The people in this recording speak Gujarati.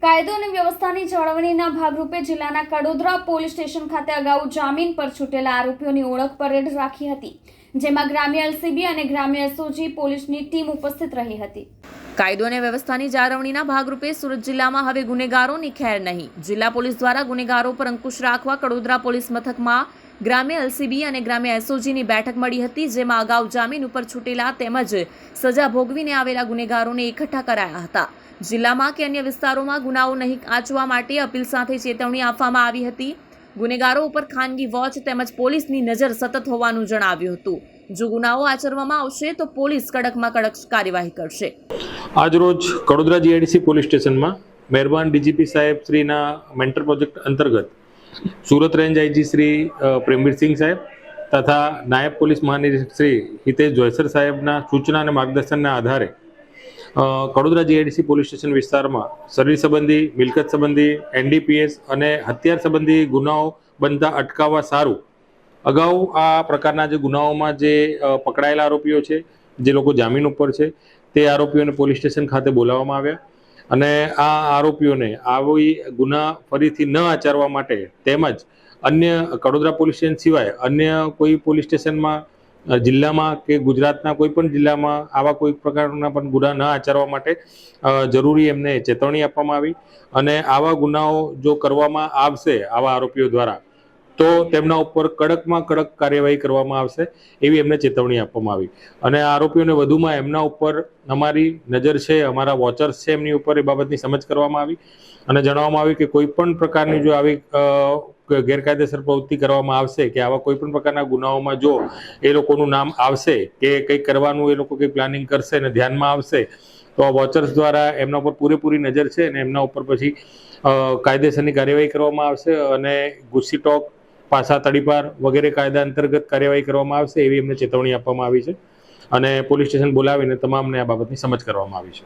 કાયદો અને વ્યવસ્થાની જાળવણીના ભાગરૂપે જિલ્લાના કડોદરા પોલીસ સ્ટેશન ખાતે અગાઉ જામીન પર છૂટેલા આરોપીઓની ઓળખ પરેડ રાખી હતી, જેમાં ગ્રામ્ય એલસીબી અને ગ્રામ્ય એસઓજી પોલીસની ટીમ ઉપસ્થિત રહી હતી। કાયદો અને વ્યવસ્થાની જાળવણીના ભાગરૂપે સુરત જિલ્લામાં હવે ગુનેગારોની ખેર નહીં। જિલ્લા પોલીસ દ્વારા ગુનેગારો પર અંકુશ રાખવા કડોદરા પોલીસ મથકમાં ગ્રામ્ય એલસીબી અને ગ્રામ્ય એસઓજીની બેઠક મળી હતી, જેમાં અગાઉ જામીન ઉપર છૂટેલા તેમજ સજા ભોગવીને આવેલા ગુનેગારોને એકઠા કરાયા હતા। જિલ્લામાં કે અન્ય વિસ્તારોમાં ગુનાઓ નહીં આંચવા માટે અપીલ સાથે ચેતવણી આપવામાં આવી હતી। ગુનેગારો ઉપર ખાનગી વોચ તેમજ પોલીસની નજર સતત હોવાનું જણાવ્યું હતું। જો ગુનાઓ આચરવામાં આવશે તો પોલીસ કડકમાં કડક કાર્યવાહી કરશે। આજરોજ કડોદરા જીઆઈડીસી પોલીસ સ્ટેશનમાં મહેરબાન ડીજીપી સાહેબ શ્રીના મેન્ટર પ્રોજેક્ટ અંતર્ગત સુરત રેન્જ આઈજી શ્રી પ્રેમવીરસિંહ સાહેબ તથા નાયબ પોલીસ મહાનિરીક્ષક શ્રી હિતેશ જોયસર સાહેબના સૂચના અને માર્ગદર્શનના આધારે કડોદરા જીઆઈડીસી પોલીસ સ્ટેશન વિસ્તારમાં શરીર સંબંધી, મિલકત સંબંધી, એનડીપીએસ અને હથિયાર સંબંધી ગુનાઓ બનતા અટકાવવા સારું અગાઉ આ પ્રકારના જે ગુનાઓમાં જે પકડાયેલા આરોપીઓ છે, જે લોકો જામીન ઉપર છે, તે આરોપીઓને પોલીસ સ્ટેશન ખાતે બોલાવવામાં આવ્યા અને આ આરોપીઓને આવી ગુના ફરીથી ન આચરવા માટે તેમજ અન્ય કડોદરા પોલીસ સ્ટેશન સિવાય અન્ય કોઈ પોલીસ સ્ટેશનમાં જિલ્લામાં કે ગુજરાતના કોઈ પણ જિલ્લામાં આવા કોઈ પ્રકારના પણ ગુના ન આચરવા માટે જરૂરી એમને ચેતવણી આપવામાં આવી અને આવા ગુનાઓ જો કરવામાં આવશે આવા આરોપીઓ દ્વારા તો તેમના ઉપર કડકમાં કડક કાર્યવાહી કરવામાં આવશે એવી એમને ચેતવણી આપવામાં આવી અને આ આરોપીઓને વધુમાં એમના ઉપર અમારી નજર છે, અમારા વોચર્સ છે, એમની ઉપર એ બાબતની સમજ કરવામાં આવી અને જણાવવામાં આવ્યું કે કોઈ પણ પ્રકારની જો આવી ગેરકાયદેસર પ્રવૃત્તિ કરવામાં આવશે કે આવા કોઈ પણ પ્રકારના ગુનાઓમાં જો એ લોકોનું નામ આવશે કે કંઈક કરવાનું એ લોકો કંઈ પ્લાનિંગ કરશે અને ધ્યાનમાં આવશે તો આ વોચર્સ દ્વારા એમના ઉપર પૂરેપૂરી નજર છે અને એમના ઉપર પછી કાયદેસરની કાર્યવાહી કરવામાં આવશે અને ગુસ્સી ટોક, પાસા તડીપાર વગેરે કાયદા અંતર્ગત કાર્યવાહી કરવામાં આવશે એવી એમને ચેતવણી આપવામાં આવી છે અને પોલીસ સ્ટેશન બોલાવીને તમામને આ બાબતની સમજ કરવામાં આવી છે।